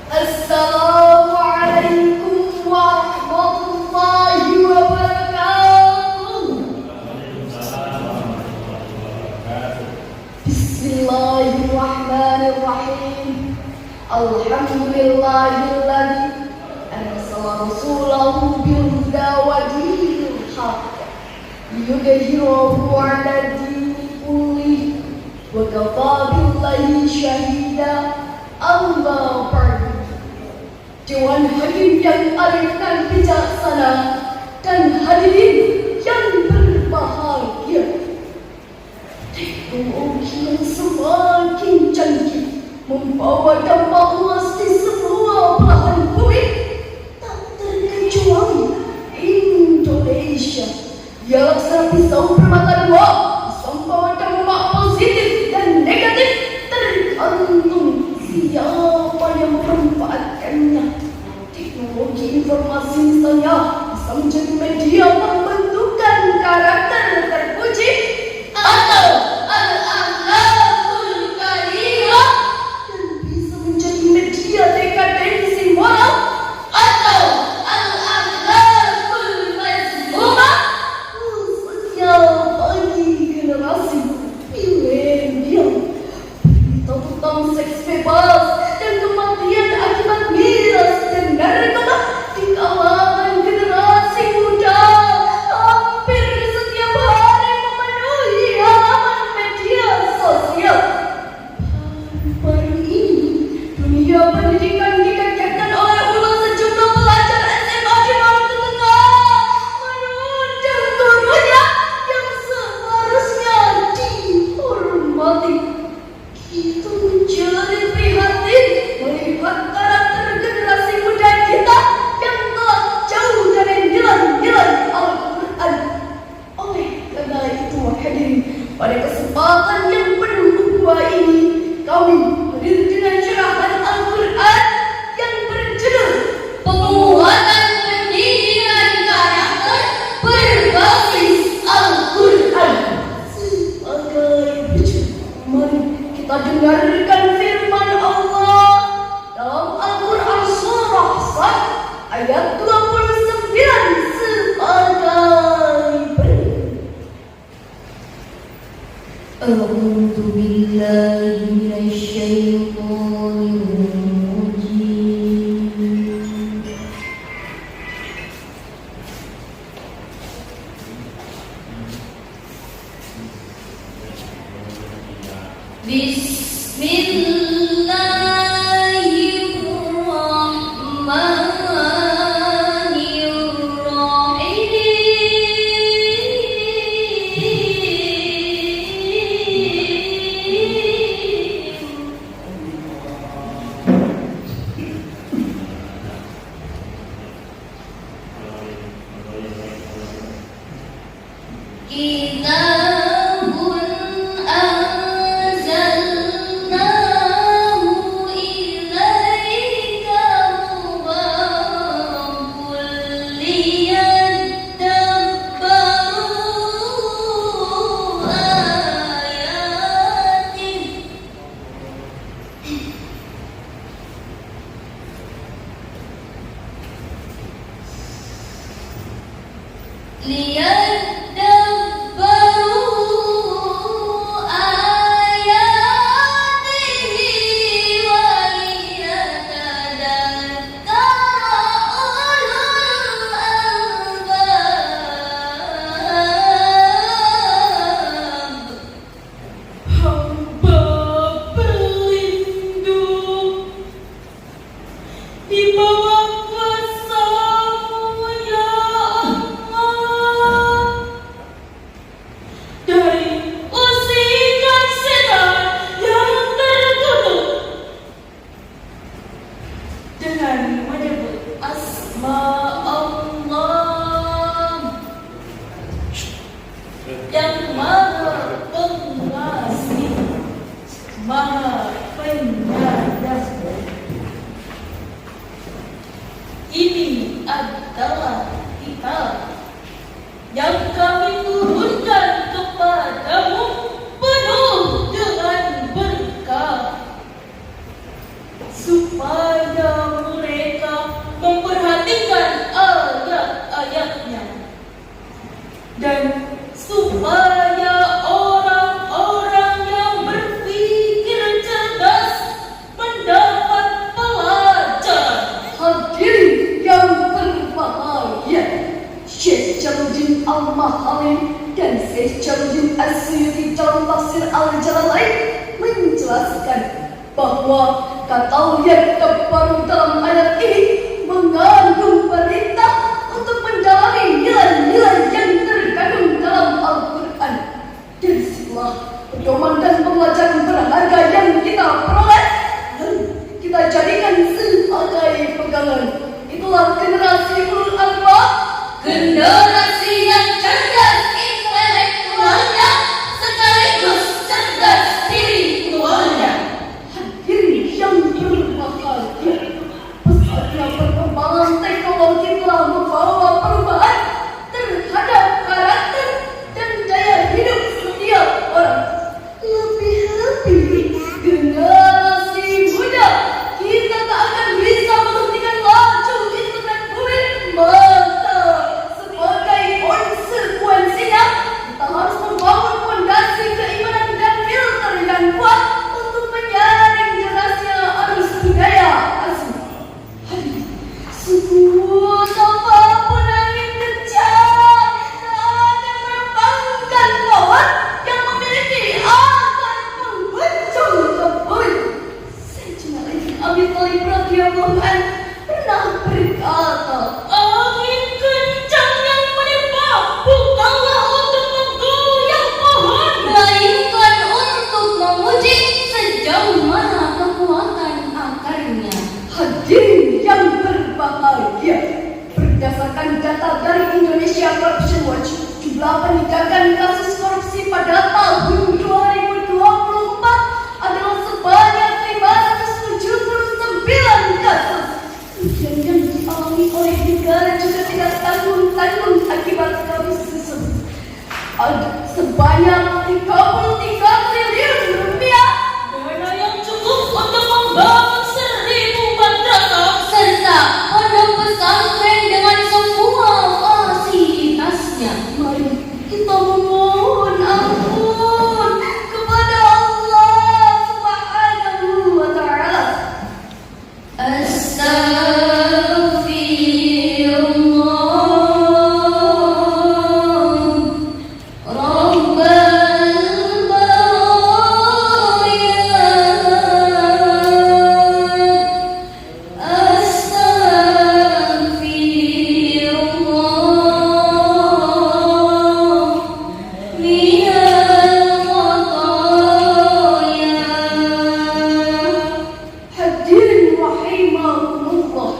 Assalamualaikum warahmatullahi wabarakatuh. Bismillahirrahmanirrahim. Alhamdulillahilladzi arsala rasulahu bil-huda wa dinil haqq liyudhhirahu 'ala dini kullihi wa kafaa billahi syahida. Amma ba'du. Dewan hadirin yang alim dan bijaksana dan hadirin yang berbahagia, teknologi yang semakin canggih membawa dampak luas di semua belahan bumi, tak terkecuali Indonesia. Ia laksana pisau bermata dua, bisa membawa dampak positif dan negatif tergantung siapa yang memanfaatkannya. Teknologi informasi misalnya bisa menjadi media pembentukan karakter terpuji atau al-akhlakul karimah, dan bisa menjadi media dekadensi moral atau al-akhlakul mazmumah, khususnya bagi generasi milenial. Berita tentang seks bebas dan kematian akibat miras dan narkoba di kalangan generasi muda hampir setiap hari memenuhi halaman media sosial. Baru-baru ini dunia pendidikan dikagetkan oleh ulah sejumlah pelajar SMA di Maluku Tengah menuding gurunya yang seharusnya dihormati. Kita menjadi prihatin melihat karakter generasi muda kita yang telah jauh dari nilai-nilai Al-Quran. Oleh karena itu, hadirin, pada kesempatan yang penuh buah ini, kami hadir dengan curahan Al-Quran yang berjudul Penguatan Pendidikan Karakter Berbasis Al-Quran. Sebagai berikut, mari kita dengarkan firman Allah dalam Al-Quran surah Sad ayat 29 sebagai berikut. A'udzu billahi minasyaitonir rajim. Kitabun anzalnahu ilaika mubarakun liyadabbaru ayatih. Yang Maha Pengasih, Maha Penyayang. Ini adalah kitab yang kami turunkan kepadamu penuh dengan berkah supaya Al-Mahalim dan Syekh Jalaluddin As-Suyuti dalam tafsir Al-Jalalain menjelaskan bahwa kata yaktabbaru dalam ayat ini mengandung perintah untuk mendalami nilai-nilai yang terkandung dalam Al-Quran. Dari situlah pedoman dan pembelajaran berharga yang kita peroleh dan kita jadikan sebagai pegangan. Itulah generasi ulul albab, Generasi yang cerdas intelektualnya sekaligus cerdas spiritualnya. hadirin yang berbahagia. Pesatnya perkembangan teknologi telah membawa perubahan terhadap karakter dan daya hidup setiap orang. Lebih-lebih generasi muda, kita tak akan bisa menghentikan laju internet bumi. Maka sebagai konsekuensinya, kita harus membangun fondasi keimanan dan filter yang kuat untuk menyaring derasnya arus budaya asing. Sungguh apapun angin kencang tak akan menerbangkan pohon yang memiliki akar menghujung ke bumi. Sayyidina Ali bin Abi Thalib radhiyallahu anhu pernah berkata, Angin kencang yang menimpa bukanlah untuk menggoyang pohon, melainkan untuk menguji sejauh mana kekuatan akarnya. hadirin yang berbahagia, berdasarkan data dari Indonesia Corruption Watch, jumlah penindakan kasus korupsi pada tahun 2024 adalah sebanyak 579 kasus. Kemudian yang dialami oleh negara juga tidak tanggung-tanggung akibat kasus tersebut. Ada sebanyak 33 triliun rupiah Dana yang cukup untuk membangun 1000 madrasah serta pondok pesantren dengan semua fasilitasnya. Mari kita memohon ampun kepada Allah Subhanahu wa Ta'ala. Astaghfirullah Rabbal baraya. Astaghfirullah minal khataya. Hadirin rahimakumullah,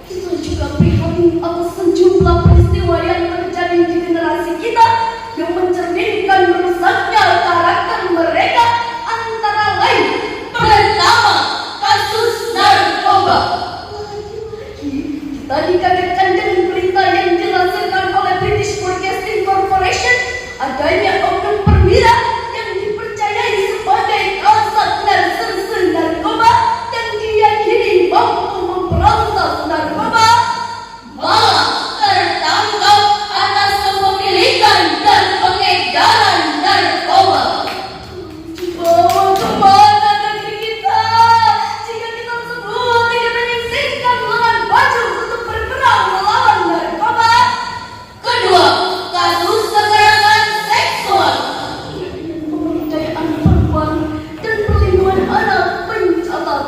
kita juga prihatin atas sejumlah peristiwa yang terjadi di generasi kita yang mencerminkan rusaknya karakter mereka, antara lain Pertama, kasus narkoba. lagi-lagi kita dikagetkan dengan berita yang dilansirkan oleh British Broadcasting Corporation adanya oknum perwira yang dipercayai sebagai kasat narserse narkoba yang diyakini mampu memberantas narkoba Malah tertangkap atas kepemilikan dan pengedaran narkoba. dibawa kemana negeri kita jika kita semua tidak menyingsingkan lengan baju untuk berperang melawan narkoba. Kedua, kasus kekerasan seksual. Pemberdayaan perempuan dan perlindungan anak mencatat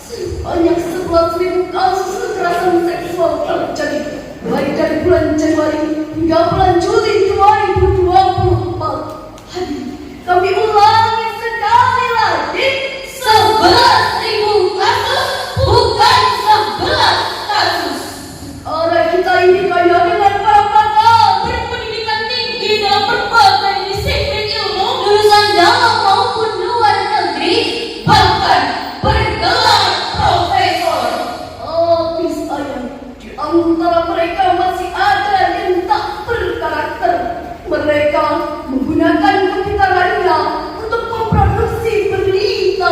sebanyak 11.000 kasus kekerasan seksual terjadi mulai dari bulan Januari hingga bulan Juli 2024. Hadirin, kami ulangi sekali lagi, 11.000 kasus, bukan 11 kasus. orang kita ini kaya dengan para pakar Berpendidikan tinggi dalam berbagai disiplin ilmu, lulusan dalam maupun luar negeri, bahkan bergelar profesor. tapi sayang di antara mereka masih ada yang tak berkarakter. Mereka menggunakan kepintarannya untuk memproduksi berita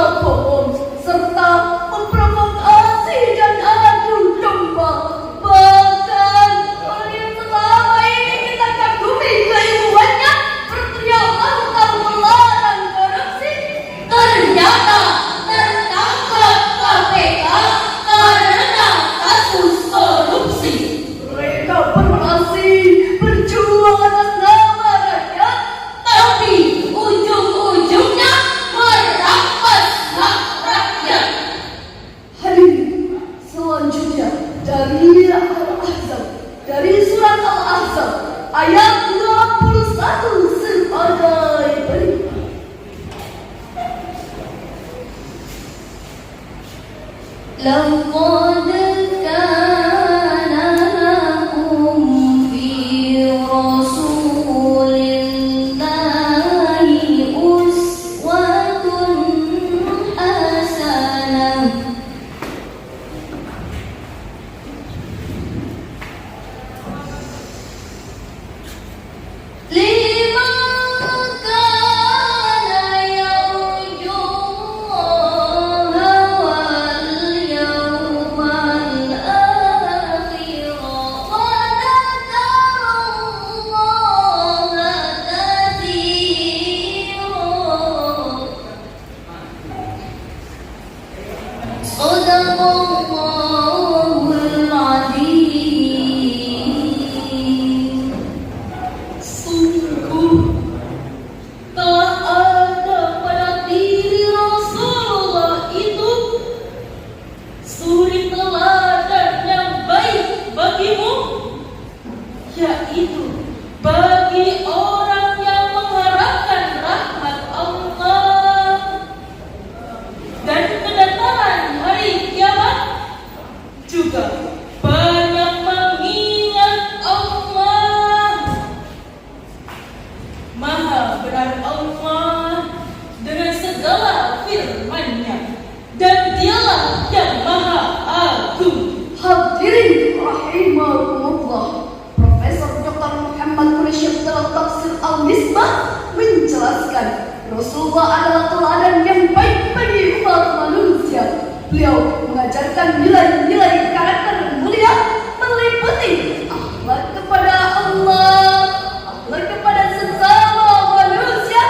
Rasulullah adalah teladan yang baik bagi umat manusia. Beliau mengajarkan nilai-nilai karakter mulia meliputi akhlak kepada Allah, akhlak kepada sesama manusia,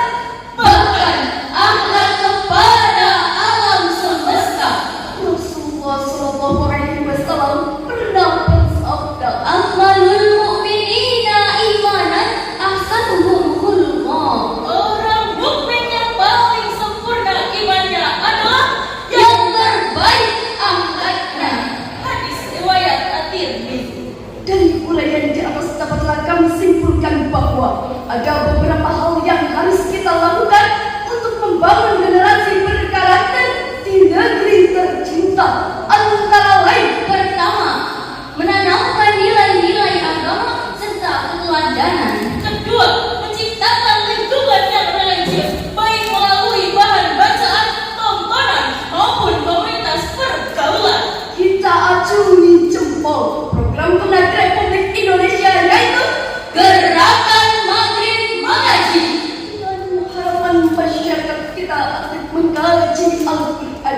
bahkan akhlak kepada alam semesta. Rasulullah SAW pernah bersabda, "Akmalul mu'minina imanan ahsanuhum khulqa." Orang mukmin yang paling sempurna imannya adalah yang terbaik akhlaknya. Hadis riwayat At-Tirmidzi. Dari uraian di atas dapatlah kami simpulkan bahwa ada beberapa hal yang harus kita lakukan untuk membangun generasi berkarakter di negeri tercinta. Antara lain, Pertama, menanamkan nilai-nilai agama serta keteladanan. Kedua, menciptakan lingkungan yang religius, baik melalui bahan bacaan, tontonan, maupun komunitas pergaulan. kita acungi jempol program Pemuda Republik Indonesia, yaitu Gerakan Maghrib Mengaji. dengan harapan masyarakat kita aktif mengkaji Al-Quran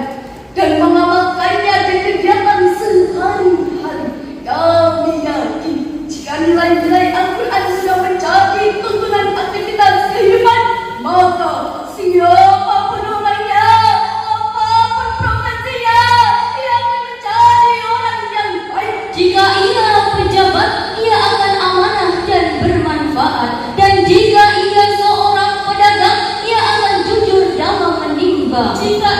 dan mengamalkannya di kegiatan sehari-hari. Kami yakin jika nilai-nilai Al-Quran sudah menjadi tuntunan aktivitas kehidupan, maka siapapun orangnya, apapun profesinya, ia akan menjadi orang yang baik. Jika ia pejabat, ia akan amanah dan bermanfaat. Dan jika ia seorang pedagang, ia akan jujur dalam menimba. Jika